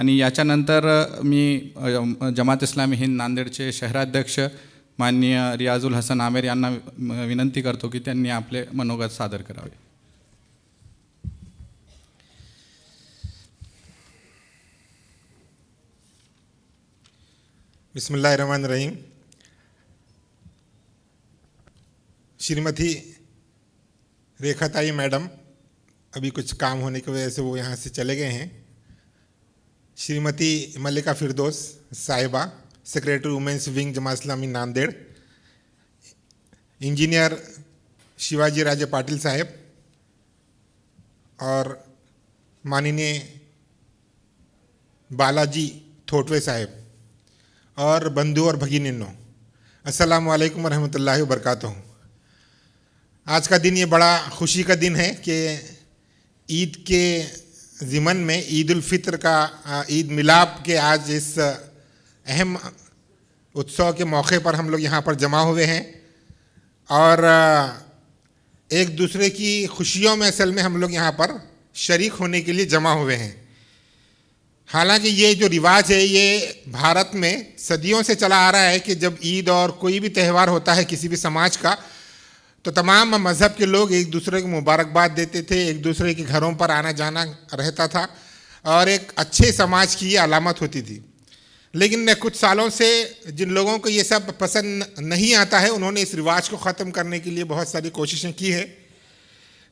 आणि याच्यानंतर मी जमात इस्लामी हिंद नांदेडचे शहराध्यक्ष माननीय रियाजुल हसन आमेर यांना विनंती करतो की त्यांनी आपले मनोगत सादर करावे. बिस्मिल्लाहिर्रहमानिर्रहीम. श्रीमती रेखाताई मैडम अभी कुछ काम होने की वजह से वो यहाँ से चले गए हैं. श्रीमती मल्लिका फिरदौस साहिबा, secretary women's wing Jamaat Islami Nanded. Engineer Shivaji राजे पाटिल साहब और माननीय बालाजी थोटवे साहब और बंधु और भगिनिनों, अस्सलाम वालेकुम रहमतुल्लाहि व बरकातहू. आज का दिन ये बड़ा खुशी का दिन है कि ईद के ज़िमन में ईद उल फित्र का ईद मिलाप के आज इस अहम उत्सव के मौके पर हम लोग यहाँ पर जमा हुए हैं और एक दूसरे की खुशियों में असल में हम लोग यहाँ पर शरीक होने के लिए जमा हुए हैं. हालांकि ये जो रिवाज है ये भारत में सदियों से चला आ रहा है कि जब ईद और कोई भी त्यौहार होता है किसी भी समाज का तो तमाम मज़हब के लोग एक दूसरे को मुबारकबाद देते थे, एक दूसरे के घरों पर आना जाना रहता था और एक अच्छे समाज की ये अलामत होती थी. लेकिन कुछ सालों से जिन लोगों को ये सब पसंद नहीं आता है उन्होंने इस रिवाज को ख़त्म करने के लिए बहुत सारी कोशिशें की है.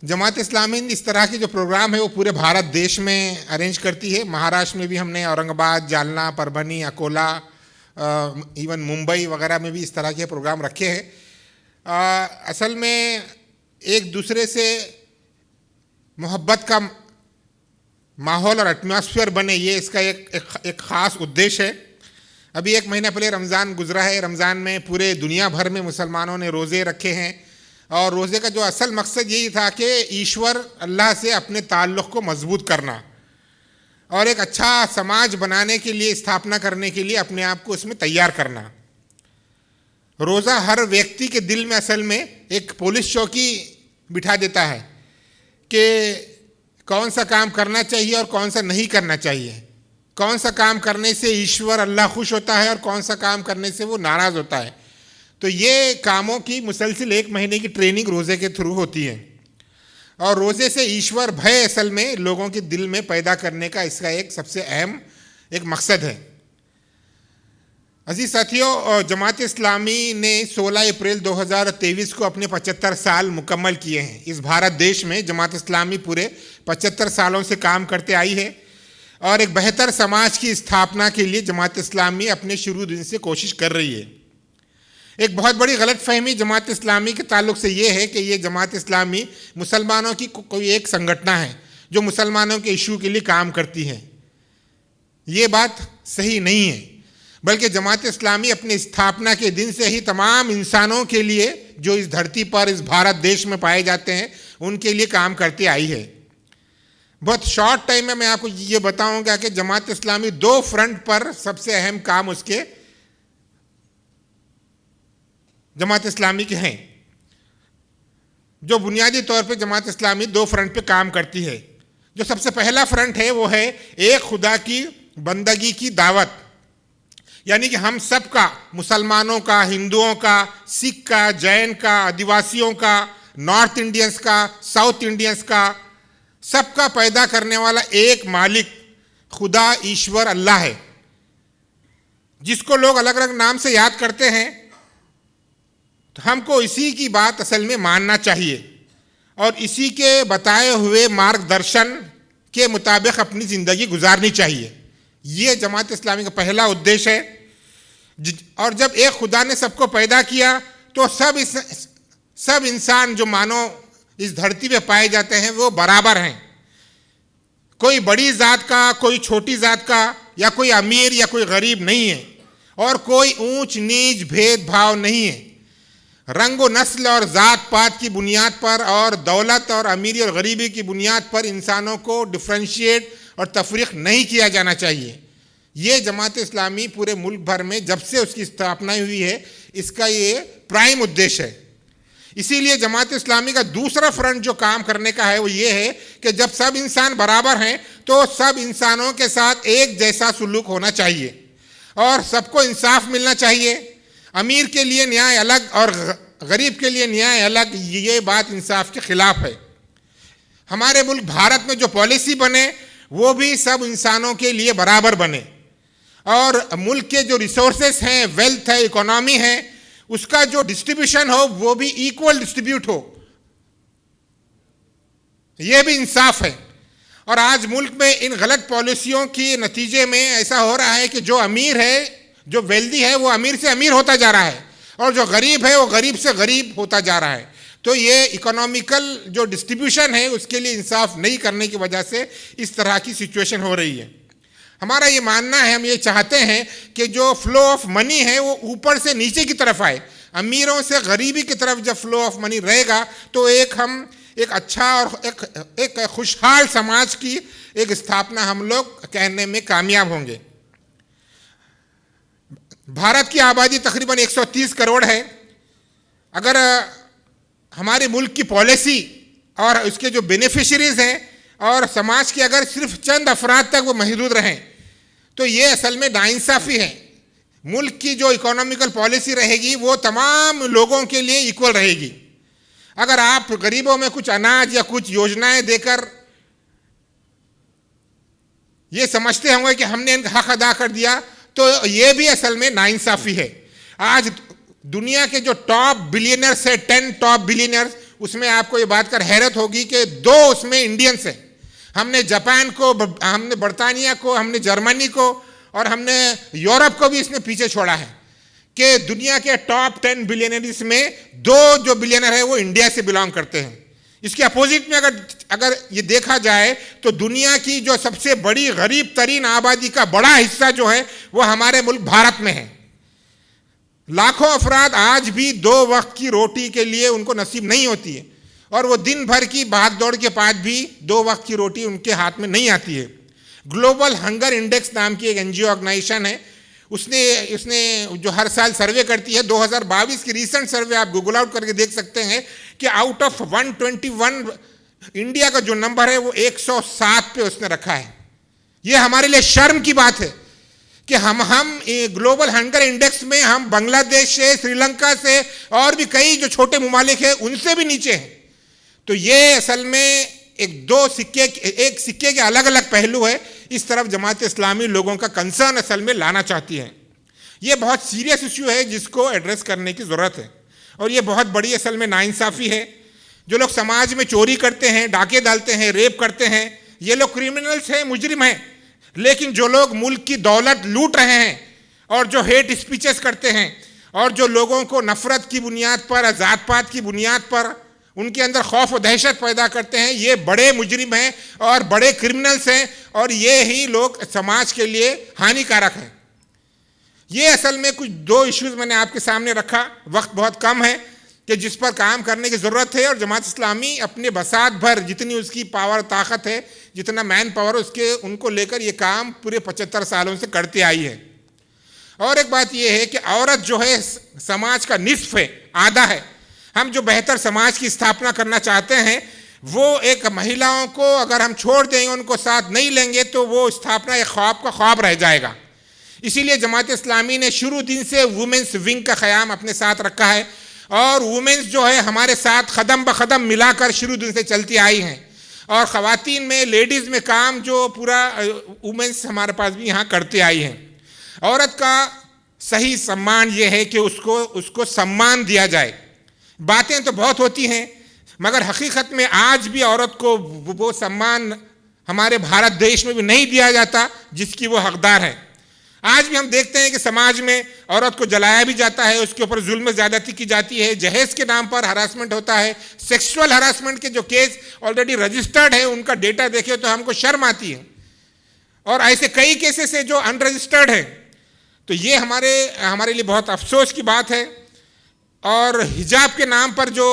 जमात इस्लामी इस तरह के जो प्रोग्राम है वो पूरे भारत देश में अरेंज करती है. महाराष्ट्र में भी हमने औरंगाबाद, जालना, परभनी, अकोला, इवन मुंबई वगैरह में भी इस तरह के प्रोग्राम रखे हैं. असल में एक दूसरे से मोहब्बत का माहौल और एटमॉस्फेयर बने, ये इसका एक ख़ास उद्देश्य है. अभी एक महीना पहले रमज़ान गुजरा है. रमज़ान में पूरे दुनिया भर में मुसलमानों ने रोज़े रखे हैं और रोज़े का जो असल मकसद यही था कि ईश्वर अल्लाह से अपने ताल्लुक़ को मजबूत करना और एक अच्छा समाज बनाने के लिए, स्थापना करने के लिए अपने आप को इसमें तैयार करना. रोज़ा हर व्यक्ति के दिल में असल में एक पुलिस चौकी बिठा देता है कि कौन सा काम करना चाहिए और कौन सा नहीं करना चाहिए, कौन सा काम करने से ईश्वर अल्लाह खुश होता है और कौन सा काम करने से वो नाराज़ होता है. तो ये कामों की मुसलसिल एक महीने की ट्रेनिंग रोज़े के थ्रू होती है और रोज़े से ईश्वर भय असल में लोगों के दिल में पैदा करने का इसका एक सबसे अहम एक मकसद है. अजीज साथियों, जमात इस्लामी ने 16 अप्रैल 2023 को अपने 75 साल मुकम्मल किए हैं. इस भारत देश में जमात इस्लामी पूरे 75 सालों से काम करते आई है और एक बेहतर समाज की स्थापना के लिए जमात इस्लामी अपने शुरू दिन से कोशिश कर रही है. एक बहुत बड़ी गलतफहमी जमात इस्लामी के ताल्लुक से ये है कि ये जमात इस्लामी मुसलमानों की कोई एक संगठन है जो मुसलमानों के इशू के लिए काम करती है. ये बात सही नहीं है, बल्कि जमात इस्लामी अपनी स्थापना के दिन से ही तमाम इंसानों के लिए जो इस धरती पर इस भारत देश में पाए जाते हैं उनके लिए काम करती आई है. बहुत शॉर्ट टाइम में मैं आपको ये बताऊंगा कि जमात इस्लामी 2 फ्रंट पर सबसे अहम काम उसके जमात इस्लामी के हैं. जो बुनियादी तौर पे जमात इस्लामी 2 फ्रंट पे काम करती है. जो सबसे पहला फ्रंट है वो है एक खुदा की बंदगी की दावत, यानी कि हम सब का, मुसलमानों का, हिंदुओं का, सिख का, जैन का, आदिवासियों का, नॉर्थ इंडियंस का, साउथ इंडियंस का, सबका पैदा करने वाला एक मालिक खुदा ईश्वर अल्लाह है, जिसको लोग अलग अलग नाम से याद करते हैं. तो हमको इसी की बात असल में मानना चाहिए और इसी के बताए हुए मार्गदर्शन के मुताबिक अपनी ज़िंदगी गुजारनी चाहिए. ये जमात इस्लामी का पहला उद्देश्य है. और जब एक खुदा ने सबको पैदा किया तो सब इंसान जो मानो इस धरती पे पाए जाते हैं वो बराबर हैं. कोई बड़ी ज़ात का, कोई छोटी ज़ात का, या कोई अमीर या कोई गरीब नहीं है और कोई ऊंच नीच भेदभाव नहीं है. रंग व नस्ल और ज़ात पात की बुनियाद पर और दौलत और अमीरी और गरीबी की बुनियाद पर इंसानों को डिफ्रेंशिएट और तफरीक नहीं किया जाना चाहिए. ये जमात इस्लामी पूरे मुल्क भर में जब से उसकी स्थापना हुई है इसका ये प्राइम उद्देश्य है. इसीलिए जमात इस्लामी का दूसरा फ्रंट जो काम करने का है वो ये है कि जब सब इंसान बराबर हैं तो सब इंसानों के साथ एक जैसा सुलूक होना चाहिए और सबको इंसाफ मिलना चाहिए। अमीर के लिए न्याय अलग और गरीब के लिए न्याय अलग, ये बात इंसाफ के खिलाफ है। हमारे मुल्क भारत में जो पॉलिसी बने वो भी सब इंसानों के लिए बराबर बने और मुल्क के जो रिसोर्सेस हैं, वेल्थ है, इकोनॉमी है, उसका जो डिस्ट्रीब्यूशन हो वो भी इक्वल डिस्ट्रीब्यूट हो, ये भी इंसाफ है। और आज मुल्क में इन गलत पॉलिसियों के नतीजे में ऐसा हो रहा है कि जो अमीर है, जो वेल्दी है, वो अमीर से अमीर होता जा रहा है और जो गरीब है वो गरीब से गरीब होता जा रहा है। तो ये इकोनॉमिकल जो डिस्ट्रीब्यूशन है उसके लिए इंसाफ नहीं करने की वजह से इस तरह की सिचुएशन हो रही है। हमारा ये मानना है, हम ये चाहते हैं कि जो फ्लो ऑफ मनी है वो ऊपर से नीचे की तरफ आए, अमीरों से गरीबी की तरफ जब फ्लो ऑफ मनी रहेगा तो हम एक अच्छा और एक खुशहाल समाज की एक स्थापना हम लोग कहने में कामयाब होंगे। भारत की आबादी तकरीबन 130 करोड़ है। अगर हमारे मुल्क की पॉलिसी और उसके जो बेनिफिशरीज हैं और समाज के अगर सिर्फ चंद अफराद तक वो महदूद रहें तो ये असल में नाइंसाफ़ी है। मुल्क की जो इकोनॉमिकल पॉलिसी रहेगी वो तमाम लोगों के लिए इक्वल रहेगी। अगर आप गरीबों में कुछ अनाज या कुछ योजनाएं देकर ये समझते होंगे कि हमने इनका हक अदा कर दिया तो ये भी असल में नाइंसाफ़ी है। आज दुनिया के जो टॉप बिलियनर्स है, 10 टॉप बिलियनर्स, उसमें आपको ये बात कर हैरत होगी कि 2 उसमें इंडियंस हैं। हमने जापान को, हमने बरतानिया को, हमने जर्मनी को और हमने यूरोप को भी इसने पीछे छोड़ा है कि दुनिया के टॉप 10 बिलियनर्स में 2 जो बिलियनर है वो इंडिया से बिलोंग करते हैं। इसके अपोजिट में अगर ये देखा जाए तो दुनिया की जो सबसे बड़ी गरीब तरीन आबादी का बड़ा हिस्सा जो है वो हमारे मुल्क भारत में है। लाखों अफराद आज भी 2 वक्त की रोटी के लिए उनको नसीब नहीं होती है और वो दिन भर की भाग दौड़ के बाद भी 2 वक्त की रोटी उनके हाथ में नहीं आती है। ग्लोबल हंगर इंडेक्स नाम की एक NGO ऑर्गेनाइजेशन है, उसने जो हर साल सर्वे करती है, 2022 की रीसेंट सर्वे आप गूगल आउट करके देख सकते हैं कि आउट ऑफ 121 इंडिया का जो नंबर है वो 107 पे उसने रखा है। ये हमारे लिए शर्म की बात है कि हम ग्लोबल हंगर इंडेक्स में हम बांग्लादेश से, श्रीलंका से और भी कई जो छोटे ममालिक हैं उनसे भी नीचे हैं। तो ये असल में एक सिक्के के अलग अलग पहलू है। इस तरफ जमात इस्लामी लोगों का कंसर्न असल में लाना चाहती है। ये बहुत सीरियस इश्यू है जिसको एड्रेस करने की ज़रूरत है और ये बहुत बड़ी असल में नाइंसाफ़ी है। जो लोग समाज में चोरी करते हैं, डाके डालते हैं, रेप करते हैं, ये लोग क्रिमिनल्स हैं, मुजरिम हैं। लेकिन जो लोग मुल्क की दौलत लूट रहे हैं और जो हेट स्पीचेस करते हैं और जो लोगों को नफ़रत की बुनियाद पर, जात पात की बुनियाद पर उनके अंदर खौफ और दहशत पैदा करते हैं, ये बड़े मुजरिम हैं और बड़े क्रिमिनल्स हैं और ये ही लोग समाज के लिए हानिकारक हैं। ये असल में कुछ 2 इश्यूज़ मैंने आपके सामने रखा। वक्त बहुत कम है कि जिस पर काम करने की ज़रूरत है और जमात इस्लामी अपने बसात भर जितनी उसकी पावर ताकत है, जितना मैन पावर उनको लेकर ये काम पूरे 75 सालों से करते आई है। और एक बात ये है कि औरत जो है समाज का निस्फ है, आधा है। हम जो बेहतर समाज की स्थापना करना चाहते हैं वो एक महिलाओं को अगर हम छोड़ देंगे, उनको साथ नहीं लेंगे तो वो स्थापना एक ख्वाब का ख्वाब रह जाएगा। इसीलिए जमात इस्लामी ने शुरू दिन से वुमेंस विंग का क़याम अपने साथ रखा है और वुमेंस जो है हमारे साथ कदम ब कदम मिलाकर शुरू दिन से चलती आई हैं और ख़वातीन में, लेडीज़ में काम जो पूरा वुमेंस हमारे पास भी यहाँ करते आई हैं। औरत का सही सम्मान ये है कि उसको सम्मान दिया जाए। बातें तो बहुत होती हैं मगर हकीकत में आज भी औरत को वो सम्मान हमारे भारत देश में भी नहीं दिया जाता जिसकी वो हकदार है। आज भी हम देखते हैं कि समाज में औरत को जलाया भी जाता है, उसके ऊपर जुल्म ज़्यादती की जाती है, जहेज़ के नाम पर हरासमेंट होता है। सेक्सुअल हरासमेंट के जो केस ऑलरेडी रजिस्टर्ड है उनका डेटा देखे तो हमको शर्म आती है और ऐसे कई केसेस है जो अनरजिस्टर्ड है। तो ये हमारे लिए बहुत अफसोस की बात है। और हिजाब के नाम पर जो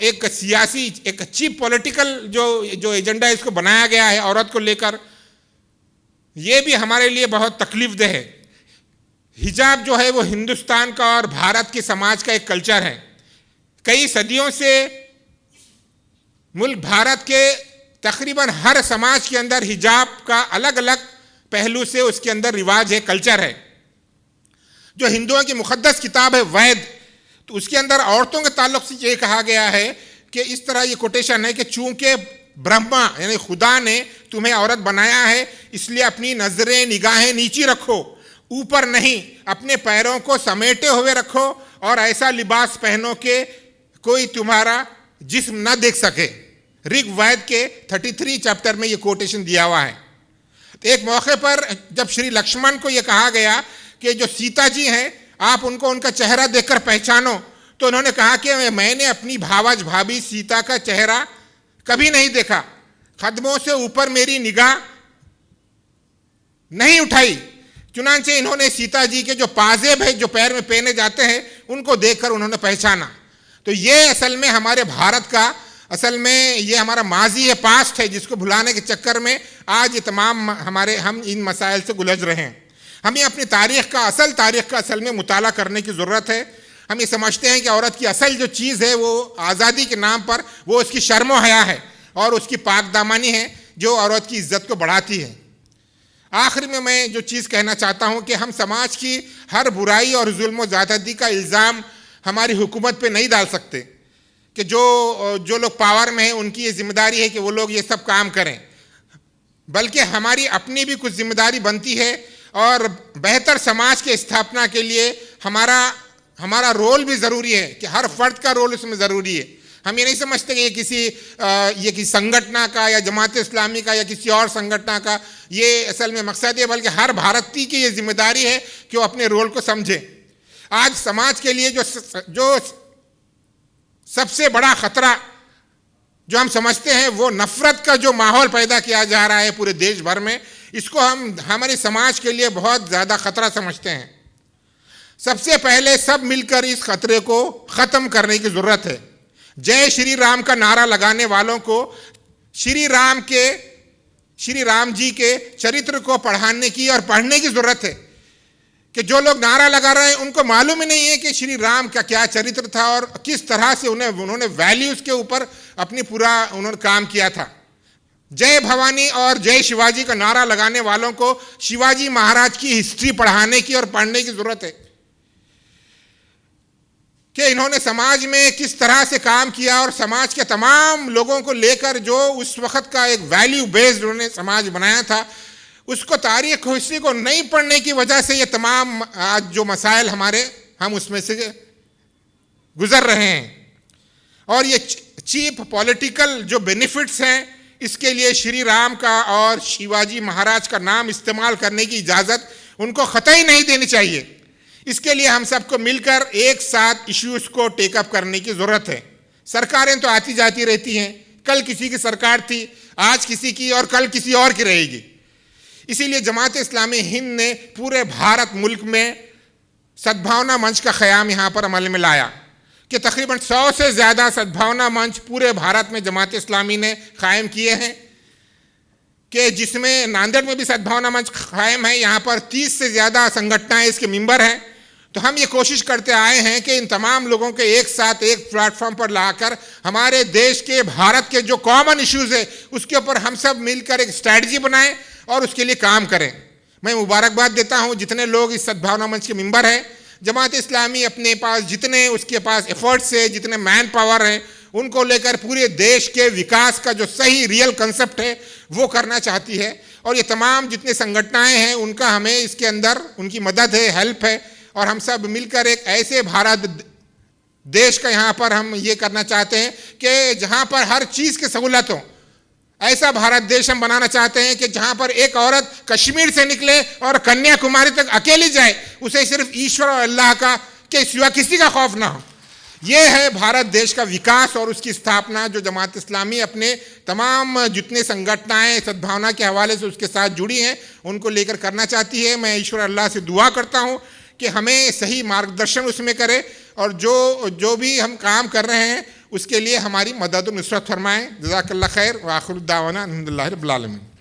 एक सियासी, एक चीप पॉलिटिकल जो एजेंडा इसको बनाया गया है औरत को लेकर, ये भी हमारे लिए बहुत तकलीफदेह है। हिजाब जो है वो हिंदुस्तान का और भारत के समाज का एक कल्चर है। कई सदियों से मुल्क भारत के तकरीबन हर समाज के अंदर हिजाब का अलग अलग पहलू से उसके अंदर रिवाज है, कल्चर है। जो हिंदुओं की मुक़द्दस किताब है वेद, तो उसके अंदर औरतों के ताल्लुक से ये कहा गया है कि इस तरह ये कोटेशन है कि चूंकि ब्रह्मा यानी खुदा ने तुम्हें औरत बनाया है, इसलिए अपनी नजरें निगाहें नीची रखो, ऊपर नहीं, अपने पैरों को समेटे हुए रखो और ऐसा लिबास पहनो कि कोई तुम्हारा जिस्म न देख सके। ऋग्वेद के 33 चैप्टर में ये कोटेशन दिया हुआ है। तो एक मौके पर जब श्री लक्ष्मण को ये कहा गया कि जो सीता जी हैं आप उनको उनका चेहरा देखकर पहचानो, तो उन्होंने कहा कि मैंने अपनी भावज भाभी सीता का चेहरा कभी नहीं देखा, कदमों से ऊपर मेरी निगाह नहीं उठाई। चुनांचे इन्होंने सीता जी के जो पाजेब है जो पैर में पहने जाते हैं उनको देखकर उन्होंने पहचाना। तो ये असल में हमारे भारत का असल में ये हमारा माजी है, पास्ट है, जिसको भुलाने के चक्कर में आज ये तमाम हम इन मसाइल से गुलझ रहे हैं। हमें अपनी तारीख़ का असल में मुताला करने की ज़रूरत है। हम ये समझते हैं कि औरत की असल जो चीज़ है वो आज़ादी के नाम पर वो उसकी शर्म व हया है और उसकी पाकदामनी है जो औरत की इज़्ज़त को बढ़ाती है। आखिर में मैं जो चीज़ कहना चाहता हूँ कि हम समाज की हर बुराई और जुल्म व ज़्यादती का इल्ज़ाम हमारी हुकूमत पे नहीं डाल सकते कि जो लोग पावर में हैं उनकी ये जिम्मेदारी है कि वो लोग ये सब काम करें, बल्कि हमारी अपनी भी कुछ जिम्मेदारी बनती है और बेहतर समाज की स्थापना के लिए हमारा रोल भी ज़रूरी है कि हर फर्द का रोल इसमें ज़रूरी है। हम ये नहीं समझते कि ये किसी संगठन का या जमात इस्लामी का या किसी और संगठन का ये असल में मकसद है, बल्कि हर भारतीय की ये जिम्मेदारी है कि वो अपने रोल को समझे। आज समाज के लिए जो सबसे बड़ा ख़तरा जो हम समझते हैं वो नफ़रत का जो माहौल पैदा किया जा रहा है पूरे देश भर में, इसको हम हमारे समाज के लिए बहुत ज़्यादा ख़तरा समझते हैं। सबसे पहले सब मिलकर इस खतरे को ख़त्म करने की ज़रूरत है। जय श्री राम का नारा लगाने वालों को श्री राम जी के चरित्र को पढ़ाने की और पढ़ने की ज़रूरत है कि जो लोग नारा लगा रहे हैं उनको मालूम ही नहीं है कि श्री राम का क्या चरित्र था और किस तरह से उन्होंने वैल्यूज़ के ऊपर उन्होंने काम किया था। जय भवानी और जय शिवाजी का नारा लगाने वालों को शिवाजी महाराज की हिस्ट्री पढ़ाने की और पढ़ने की ज़रूरत है कि इन्होंने समाज में किस तरह से काम किया और समाज के तमाम लोगों को लेकर जो उस वक़्त का एक वैल्यू बेस्ड उन्होंने समाज बनाया था, उसको तारीख़ हिस्ट्री को नहीं पढ़ने की वजह से ये तमाम आज जो मसाइल हम उसमें से गुज़र रहे हैं। और ये चीप पॉलिटिकल जो बेनिफिट्स हैं, इसके लिए श्री राम का और शिवाजी महाराज का नाम इस्तेमाल करने की इजाज़त उनको क़तई नहीं देनी चाहिए। इसके लिए हम सबको मिलकर एक साथ इश्यूज़ को टेकअप करने की ज़रूरत है। सरकारें तो आती जाती रहती हैं, कल किसी की सरकार थी, आज किसी की और कल किसी और की रहेगी। इसीलिए जमात इस्लामी हिंद ने पूरे भारत मुल्क में सद्भावना मंच का क़याम यहाँ पर अमल में लाया कि तकरीबन 100 से ज़्यादा सद्भावना मंच पूरे भारत में जमात इस्लामी ने कायम किए हैं कि जिसमें नांदेड़ में भी सद्भावना मंच कायम है। यहाँ पर 30 से ज़्यादा संगठनें इसके मेंबर हैं। तो हम ये कोशिश करते आए हैं कि इन तमाम लोगों के एक साथ एक प्लेटफॉर्म पर लाकर हमारे देश के भारत के जो कॉमन इश्यूज़ है उसके ऊपर हम सब मिलकर एक स्ट्रैटेजी बनाएं और उसके लिए काम करें। मैं मुबारकबाद देता हूँ जितने लोग इस सद्भावना मंच के मेंबर हैं। जमात इस्लामी अपने पास जितने उसके पास एफर्ट्स है, जितने मैन पावर है, उनको लेकर पूरे देश के विकास का जो सही रियल कंसेप्ट है वो करना चाहती है। और ये तमाम जितने संगठनाएँ हैं उनका हमें इसके अंदर उनकी मदद है, हेल्प है, और हम सब मिलकर एक ऐसे भारत देश का यहाँ पर हम ये करना चाहते हैं कि जहाँ पर हर चीज़ की सहूलत हो, ऐसा भारत देश हम बनाना चाहते हैं कि जहाँ पर एक औरत कश्मीर से निकले और कन्याकुमारी तक अकेली जाए, उसे सिर्फ ईश्वर और अल्लाह का के सिवा किसी का खौफ ना हो। ये है भारत देश का विकास और उसकी स्थापना जो जमात इस्लामी अपने तमाम जितने संगठनाएँ सद्भावना के हवाले से उसके साथ जुड़ी हैं उनको लेकर करना चाहती है। मैं ईश्वर अल्लाह से दुआ करता हूँ कि हमें सही मार्गदर्शन उसमें करे और जो भी हम काम कर रहे हैं उसके लिए हमारी मदद और नुसरत फरमाएँ। जज़ाकल्लाह खैर व आखिर दावाना अल्हम्दुलिल्लाहि रब्बिल आलमीन।